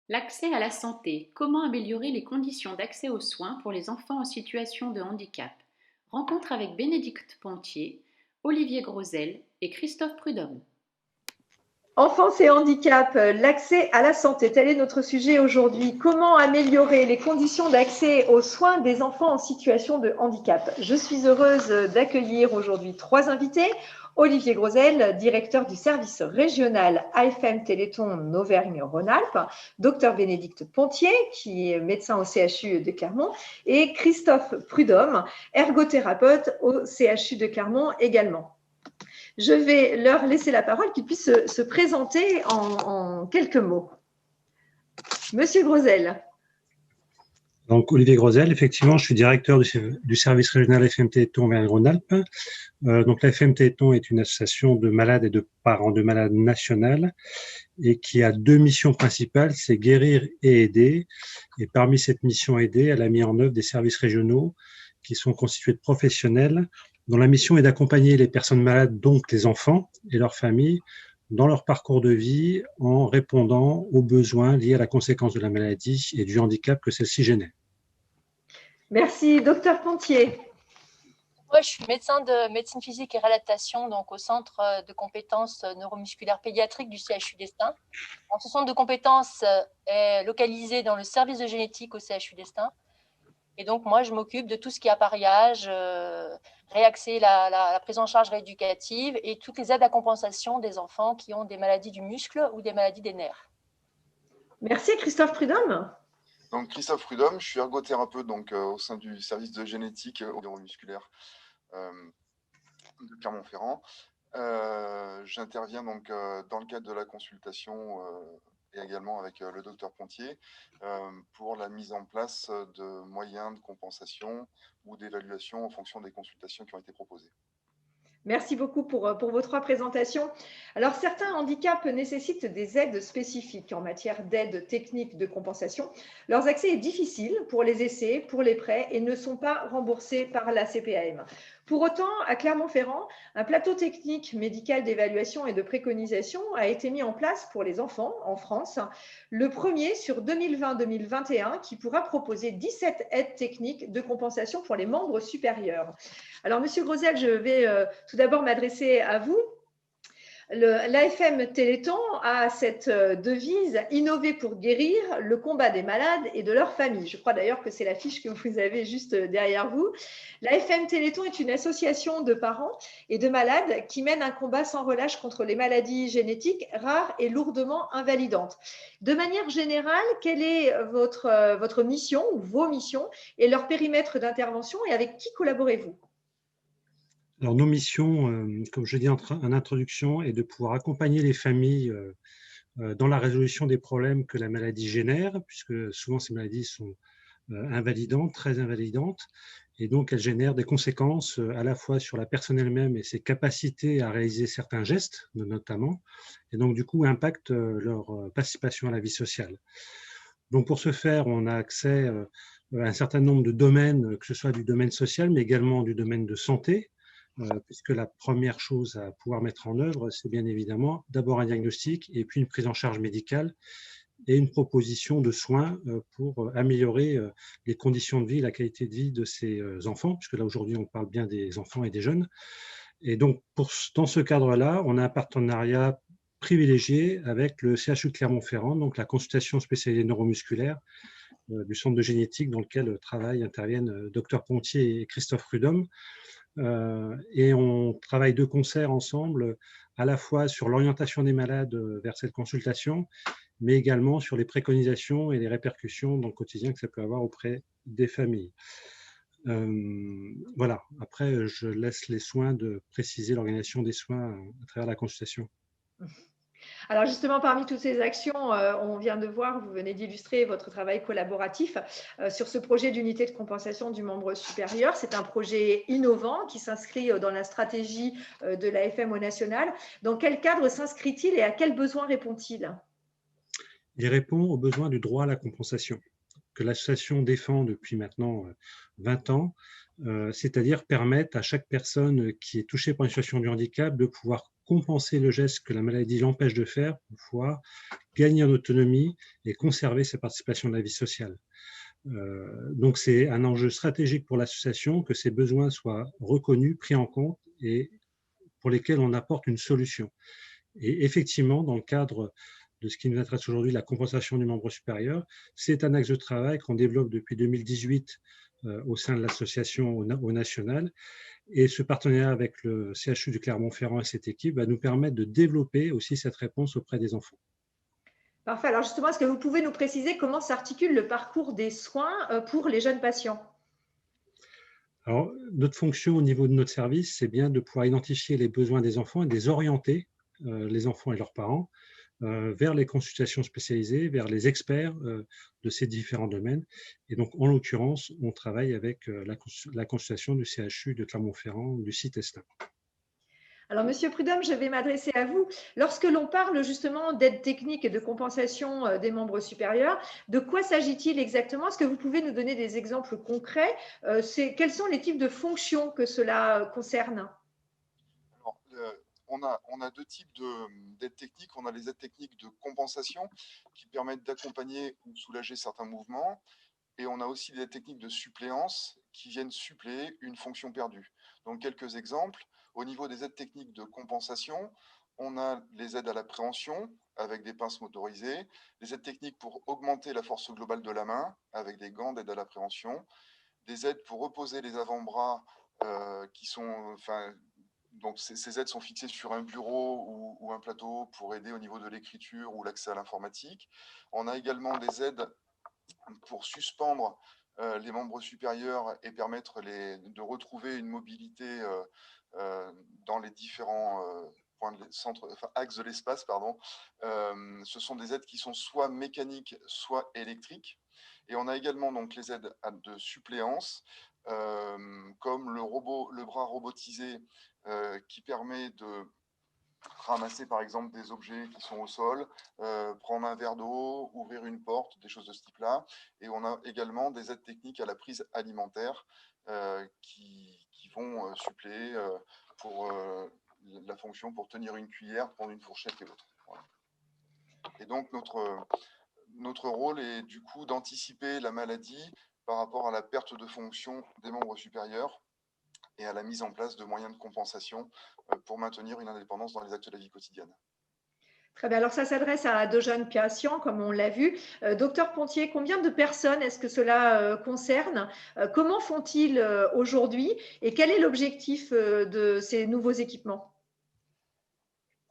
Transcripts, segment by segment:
L'accès à la santé. Comment améliorer les conditions d'accès aux soins pour les enfants en situation de handicap? Rencontre avec Bénédicte Pontier, Olivier Grosel et Christophe Prudhomme. Enfance et handicap, l'accès à la santé, tel est notre sujet aujourd'hui. Comment améliorer les conditions d'accès aux soins des enfants en situation de handicap? Je suis heureuse d'accueillir aujourd'hui trois invités. Olivier Grosel, directeur du service régional AFM Téléthon Auvergne-Rhône-Alpes, docteur Bénédicte Pontier, qui est médecin au CHU de Clermont, et Christophe Prudhomme, ergothérapeute au CHU de Clermont également. Je vais leur laisser la parole, qu'ils puissent se présenter en quelques mots. Monsieur Grosel. Donc, Olivier Grosel, effectivement, je suis directeur du service régional FM Téléthon Auvergne-Rhône-Alpes. Donc, la FM Téléthon est une association de malades et de parents de malades nationale et qui a deux missions principales, c'est guérir et aider. Et parmi cette mission aider, elle a mis en œuvre des services régionaux qui sont constitués de professionnels dont la mission est d'accompagner les personnes malades, donc les enfants et leurs familles, dans leur parcours de vie en répondant aux besoins liés à la conséquence de la maladie et du handicap que celle-ci génère. Merci, docteur Pontier. Moi, je suis médecin de médecine physique et réadaptation, donc au centre de compétences neuromusculaires pédiatriques du CHU d'Estaing. Ce centre de compétences est localisé dans le service de génétique au CHU d'Estaing. Et donc, moi, je m'occupe de tout ce qui est appareillage, réaxer la prise en charge rééducative et toutes les aides à compensation des enfants qui ont des maladies du muscle ou des maladies des nerfs. Merci, Christophe Prudhomme. Donc, Christophe Prudhomme, je suis ergothérapeute au sein du service de génétique neuromusculaire de Clermont-Ferrand. J'interviens donc dans le cadre de la consultation et également avec le docteur Pontier pour la mise en place de moyens de compensation ou d'évaluation en fonction des consultations qui ont été proposées. Merci beaucoup pour vos trois présentations. Alors, certains handicaps nécessitent des aides spécifiques en matière d'aide technique de compensation. Leur accès est difficile pour les essais, pour les prêts et ne sont pas remboursés par la CPAM. Pour autant, à Clermont-Ferrand, un plateau technique médical d'évaluation et de préconisation a été mis en place pour les enfants en France, le premier sur 2020-2021 qui pourra proposer 17 aides techniques de compensation pour les membres supérieurs. Alors, Monsieur Grosel, je vais tout d'abord m'adresser à vous. L'AFM Téléthon a cette devise « Innover pour guérir, le combat des malades et de leurs familles ». Je crois d'ailleurs que c'est l'affiche que vous avez juste derrière vous. L'AFM Téléthon est une association de parents et de malades qui mène un combat sans relâche contre les maladies génétiques rares et lourdement invalidantes. De manière générale, quelle est votre mission ou vos missions et leur périmètre d'intervention et avec qui collaborez-vous ? Alors, nos missions, comme je dis en introduction, est de pouvoir accompagner les familles dans la résolution des problèmes que la maladie génère, puisque souvent ces maladies sont invalidantes, très invalidantes, et donc elles génèrent des conséquences à la fois sur la personne elle-même et ses capacités à réaliser certains gestes, notamment, et donc du coup impactent leur participation à la vie sociale. Donc pour ce faire, on a accès à un certain nombre de domaines, que ce soit du domaine social, mais également du domaine de santé, puisque la première chose à pouvoir mettre en œuvre, c'est bien évidemment d'abord un diagnostic et puis une prise en charge médicale et une proposition de soins pour améliorer les conditions de vie et la qualité de vie de ces enfants, puisque là aujourd'hui on parle bien des enfants et des jeunes. Et donc dans ce cadre-là, on a un partenariat privilégié avec le CHU de Clermont-Ferrand, donc la consultation spécialisée neuromusculaire du centre de génétique dans lequel interviennent Dr Pontier et Christophe Prudhomme. Et on travaille de concert ensemble à la fois sur l'orientation des malades vers cette consultation, mais également sur les préconisations et les répercussions dans le quotidien que ça peut avoir auprès des familles. Voilà, après je laisse les soins de préciser l'organisation des soins à travers la consultation. Alors justement, parmi toutes ces actions, on vient de voir, vous venez d'illustrer votre travail collaboratif sur ce projet d'unité de compensation du membre supérieur. C'est un projet innovant qui s'inscrit dans la stratégie de l'AFM au national. Dans quel cadre s'inscrit-il et à quels besoins répond-il ? Il répond aux besoins du droit à la compensation que l'association défend depuis maintenant 20 ans, c'est-à-dire permettre à chaque personne qui est touchée par une situation de handicap de pouvoir compenser le geste que la maladie l'empêche de faire, parfois gagner en autonomie et conserver sa participation à la vie sociale. Donc c'est un enjeu stratégique pour l'association que ces besoins soient reconnus, pris en compte et pour lesquels on apporte une solution. Et effectivement, dans le cadre de ce qui nous intéresse aujourd'hui, la compensation du membre supérieur, c'est un axe de travail qu'on développe depuis 2018 au sein de l'association au national. Et ce partenariat avec le CHU de Clermont-Ferrand et cette équipe va nous permettre de développer aussi cette réponse auprès des enfants. Parfait. Alors justement, est-ce que vous pouvez nous préciser comment s'articule le parcours des soins pour les jeunes patients? Alors, notre fonction au niveau de notre service, c'est bien de pouvoir identifier les besoins des enfants et de les orienter, les enfants et leurs parents, vers les consultations spécialisées, vers les experts de ces différents domaines. Et donc, en l'occurrence, on travaille avec la consultation du CHU de Clermont-Ferrand, du site Estin. Alors, Monsieur Prudhomme, je vais m'adresser à vous. Lorsque l'on parle justement d'aide technique et de compensation des membres supérieurs, de quoi s'agit-il exactement? Est-ce que vous pouvez nous donner des exemples concrets? Quels sont les types de fonctions que cela concerne? Alors, on a deux types d'aides techniques. On a les aides techniques de compensation qui permettent d'accompagner ou de soulager certains mouvements. Et on a aussi des aides techniques de suppléance qui viennent suppléer une fonction perdue. Donc, quelques exemples. Au niveau des aides techniques de compensation, on a les aides à l'appréhension avec des pinces motorisées, les aides techniques pour augmenter la force globale de la main avec des gants d'aide à l'appréhension, des aides pour reposer les avant-bras qui sont, donc ces aides sont fixées sur un bureau ou un plateau pour aider au niveau de l'écriture ou l'accès à l'informatique. On a également des aides pour suspendre les membres supérieurs et permettre de retrouver une mobilité dans les différents axes de l'espace. Ce sont des aides qui sont soit mécaniques, soit électriques. Et on a également donc les aides de suppléance, comme le bras robotisé qui permet de ramasser par exemple des objets qui sont au sol, prendre un verre d'eau, ouvrir une porte, des choses de ce type-là. Et on a également des aides techniques à la prise alimentaire qui vont suppléer pour la fonction pour tenir une cuillère, prendre une fourchette et autres. Voilà. Et donc notre rôle est du coup d'anticiper la maladie par rapport à la perte de fonction des membres supérieurs et à la mise en place de moyens de compensation pour maintenir une indépendance dans les actes de la vie quotidienne. Très bien. Alors, ça s'adresse à de jeunes patients, comme on l'a vu. Docteur Pontier, combien de personnes est-ce que cela concerne? Comment font-ils aujourd'hui? Et quel est l'objectif de ces nouveaux équipements?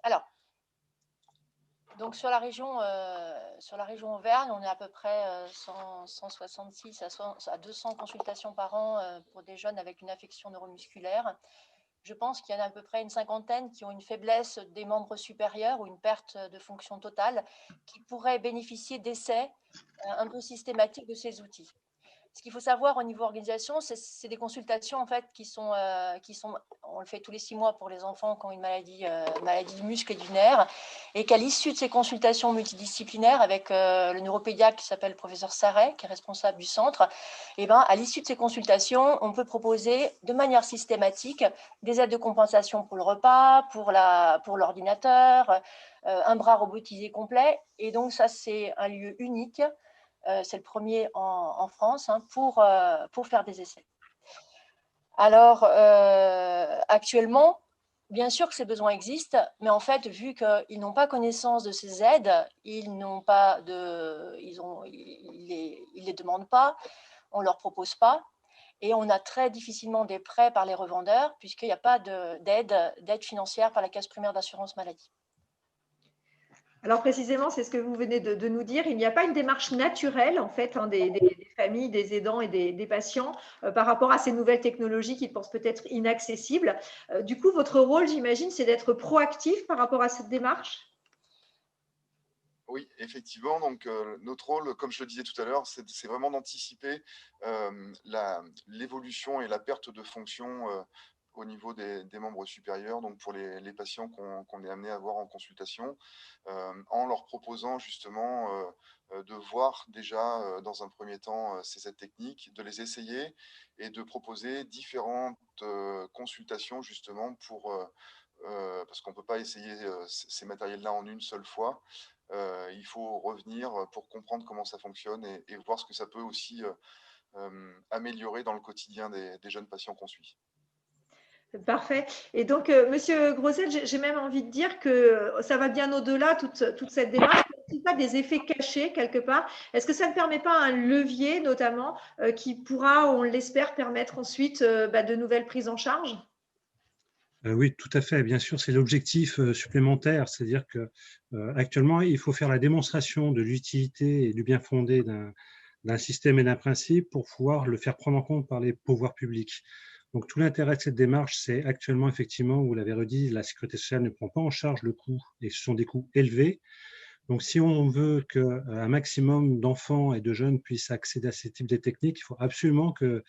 Alors, donc sur la région Auvergne, on est à peu près 166 à 200 consultations par an pour des jeunes avec une affection neuromusculaire. Je pense qu'il y en a à peu près une cinquantaine qui ont une faiblesse des membres supérieurs ou une perte de fonction totale qui pourraient bénéficier d'essais un peu systématiques de ces outils. Ce qu'il faut savoir au niveau organisation, c'est des consultations en fait qui sont, on le fait tous les 6 mois pour les enfants qui ont une maladie du muscle et du nerf, et qu'à l'issue de ces consultations multidisciplinaires avec le neuropédiatre qui s'appelle le professeur Sarret, qui est responsable du centre, et ben, à l'issue de ces consultations, on peut proposer de manière systématique des aides de compensation pour le repas, pour l'ordinateur, un bras robotisé complet, et donc ça c'est un lieu unique. C'est le premier en France pour faire des essais. Alors, actuellement, bien sûr que ces besoins existent, mais en fait, vu qu'ils n'ont pas connaissance de ces aides, ils les demandent pas, on leur propose pas, et on a très difficilement des prêts par les revendeurs, puisqu'il n'y a pas d'aide financière par la caisse primaire d'assurance maladie. Alors précisément, c'est ce que vous venez de nous dire. Il n'y a pas une démarche naturelle, en fait, des familles, des aidants et des patients par rapport à ces nouvelles technologies qu'ils pensent peut-être inaccessibles. Du coup, votre rôle, j'imagine, c'est d'être proactif par rapport à cette démarche? Oui, effectivement. Donc, notre rôle, comme je le disais tout à l'heure, c'est vraiment d'anticiper l'évolution et la perte de fonction au niveau des membres supérieurs, donc pour les patients qu'on est amené à voir en consultation, en leur proposant justement de voir déjà dans un premier temps ces aides techniques, de les essayer et de proposer différentes consultations justement parce qu'on ne peut pas essayer ces matériels-là en une seule fois. il faut revenir pour comprendre comment ça fonctionne et voir ce que ça peut aussi améliorer dans le quotidien des jeunes patients qu'on suit. Parfait. Et donc, Monsieur Grosel, j'ai même envie de dire que ça va bien au-delà, toute cette démarche. Il n'y a pas des effets cachés quelque part. Est-ce que ça ne permet pas un levier, notamment, qui pourra, on l'espère, permettre ensuite de nouvelles prises en charge? Oui, tout à fait. Bien sûr, c'est l'objectif supplémentaire. C'est-à-dire que actuellement, il faut faire la démonstration de l'utilité et du bien fondé d'un système et d'un principe pour pouvoir le faire prendre en compte par les pouvoirs publics. Donc, tout l'intérêt de cette démarche, c'est actuellement, effectivement, vous l'avez redit, la sécurité sociale ne prend pas en charge le coût et ce sont des coûts élevés. Donc, si on veut qu'un maximum d'enfants et de jeunes puissent accéder à ces types de techniques, il faut absolument que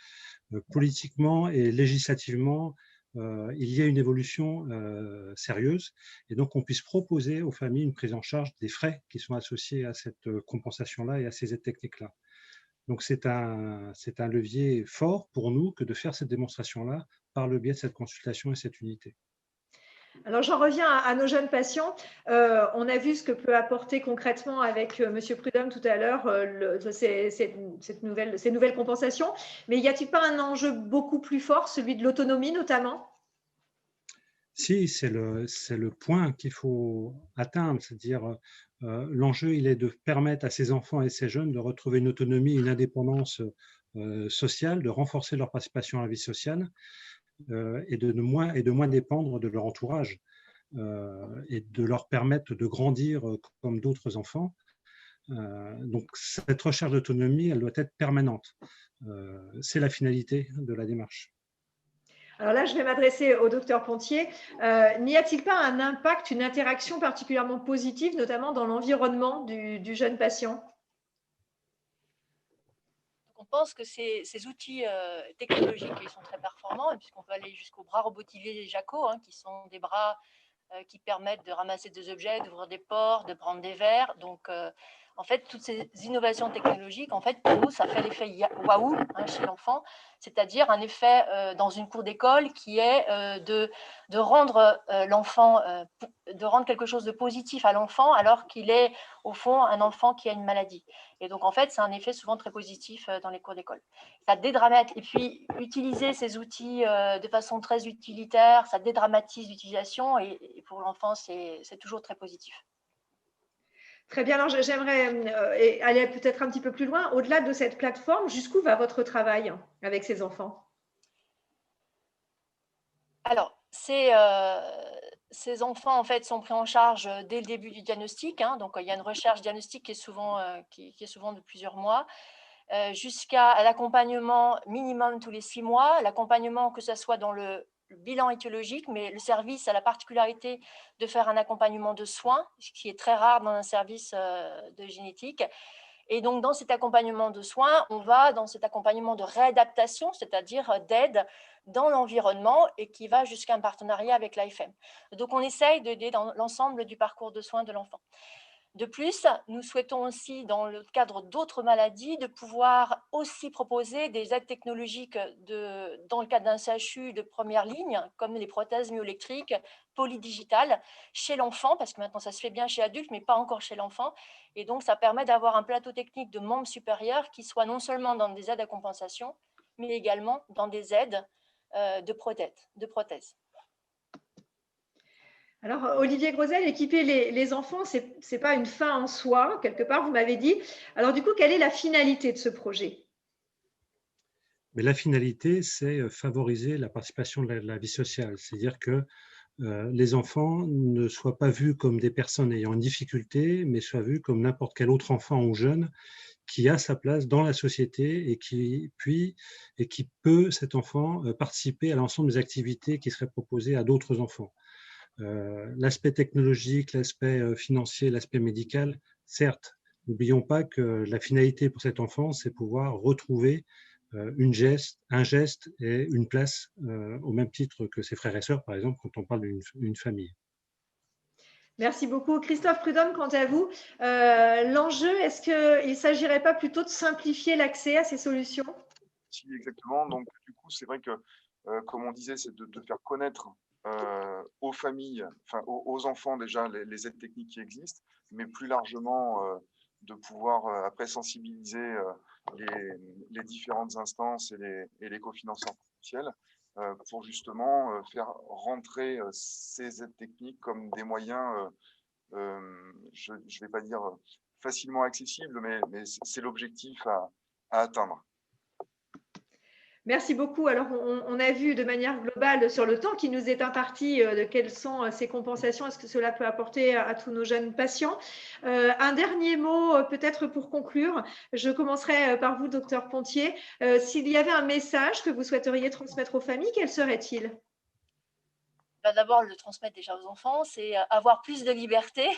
politiquement et législativement, il y ait une évolution sérieuse et donc on puisse proposer aux familles une prise en charge des frais qui sont associés à cette compensation-là et à ces aides techniques-là. Donc c'est un levier fort pour nous que de faire cette démonstration-là par le biais de cette consultation et cette unité. Alors, j'en reviens à nos jeunes patients. On a vu ce que peut apporter concrètement avec Monsieur Prudhomme tout à l'heure ces nouvelles compensations. Mais y a-t-il pas un enjeu beaucoup plus fort, celui de l'autonomie notamment? Si, c'est le point qu'il faut atteindre, c'est-à-dire l'enjeu, il est de permettre à ces enfants et ces jeunes de retrouver une autonomie, une indépendance sociale, de renforcer leur participation à la vie sociale et de moins dépendre de leur entourage et de leur permettre de grandir comme d'autres enfants. Donc cette recherche d'autonomie, elle doit être permanente. C'est la finalité de la démarche. Alors là, je vais m'adresser au docteur Pontier. N'y a-t-il pas un impact, une interaction particulièrement positive, notamment dans l'environnement du jeune patient? On pense que ces outils technologiques, ils sont très performants, puisqu'on peut aller jusqu'aux bras robotisés Jaco, qui sont des bras qui permettent de ramasser des objets, d'ouvrir des portes, de prendre des verres. Donc, en fait, toutes ces innovations technologiques, en fait, pour nous, ça fait l'effet waouh chez l'enfant, c'est-à-dire un effet dans une cour d'école qui est de rendre l'enfant, de rendre quelque chose de positif à l'enfant, alors qu'il est au fond un enfant qui a une maladie. Et donc, en fait, c'est un effet souvent très positif dans les cours d'école. Ça dédramatise. Et puis, utiliser ces outils de façon très utilitaire, ça dédramatise l'utilisation et pour l'enfant, c'est toujours très positif. Très bien. Alors, j'aimerais aller peut-être un petit peu plus loin. Au-delà de cette plateforme, jusqu'où va votre travail avec ces enfants? Alors, ces enfants, en fait, sont pris en charge dès le début du diagnostic. Donc, il y a une recherche diagnostique qui est souvent de plusieurs mois, jusqu'à l'accompagnement minimum tous les 6 mois. L'accompagnement, que ce soit dans le bilan étiologique, mais le service a la particularité de faire un accompagnement de soins, ce qui est très rare dans un service de génétique. Et donc, dans cet accompagnement de soins, on va dans cet accompagnement de réadaptation, c'est-à-dire d'aide dans l'environnement et qui va jusqu'à un partenariat avec l'AFM. Donc, on essaye d'aider dans l'ensemble du parcours de soins de l'enfant. De plus, nous souhaitons aussi, dans le cadre d'autres maladies, de pouvoir aussi proposer des aides technologiques dans le cadre d'un CHU de première ligne, comme les prothèses myoélectriques, polydigitales, chez l'enfant, parce que maintenant ça se fait bien chez l'adulte, mais pas encore chez l'enfant. Et donc, ça permet d'avoir un plateau technique de membres supérieurs qui soit non seulement dans des aides à compensation, mais également dans des aides de prothèses. Alors, Olivier Grosel, équiper les enfants, ce n'est pas une fin en soi, quelque part, vous m'avez dit. Alors, du coup, quelle est la finalité de ce projet? Mais la finalité, c'est favoriser la participation de la vie sociale. C'est-à-dire que les enfants ne soient pas vus comme des personnes ayant une difficulté, mais soient vus comme n'importe quel autre enfant ou jeune qui a sa place dans la société et qui peut, cet enfant, participer à l'ensemble des activités qui seraient proposées à d'autres enfants. L'aspect technologique, l'aspect financier, l'aspect médical, certes, n'oublions pas que la finalité pour cet enfant, c'est pouvoir retrouver un geste et une place au même titre que ses frères et sœurs, par exemple, quand on parle d'une famille. Merci beaucoup. Christophe Prudhomme, quant à vous, l'enjeu, est-ce qu'il ne s'agirait pas plutôt de simplifier l'accès à ces solutions? Si, exactement. Donc, du coup, c'est vrai que, comme on disait, c'est de faire connaître aux familles, enfin aux enfants déjà les aides techniques qui existent, mais plus largement de pouvoir après sensibiliser les différentes instances et les cofinanceurs potentiels pour justement faire rentrer ces aides techniques comme des moyens, je ne vais pas dire facilement accessibles, mais c'est l'objectif à atteindre. Merci beaucoup. Alors, on a vu de manière globale sur le temps qui nous est imparti de quelles sont ces compensations, est-ce que cela peut apporter à tous nos jeunes patients. Un dernier mot, peut-être pour conclure. Je commencerai par vous, docteur Pontier. S'il y avait un message que vous souhaiteriez transmettre aux familles, quel serait-il? D'abord, le transmettre déjà aux enfants, c'est avoir plus de liberté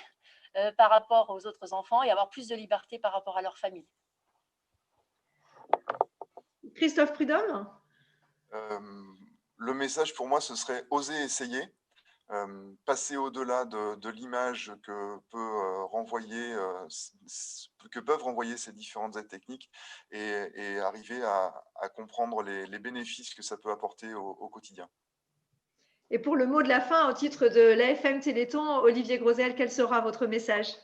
par rapport aux autres enfants et avoir plus de liberté par rapport à leur famille. Christophe Prudhomme? Le message pour moi, ce serait oser essayer, passer au-delà de l'image que peuvent renvoyer ces différentes aides techniques et arriver à comprendre les bénéfices que ça peut apporter au quotidien. Et pour le mot de la fin, au titre de l'AFM Téléthon, Olivier Grosel, quel sera votre message?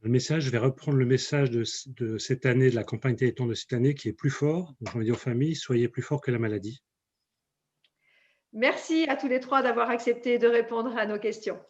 Le message, je vais reprendre le message de cette année, de la campagne Téléthon de cette année, qui est plus fort. Donc, on va dire aux familles, soyez plus forts que la maladie. Merci à tous les trois d'avoir accepté de répondre à nos questions.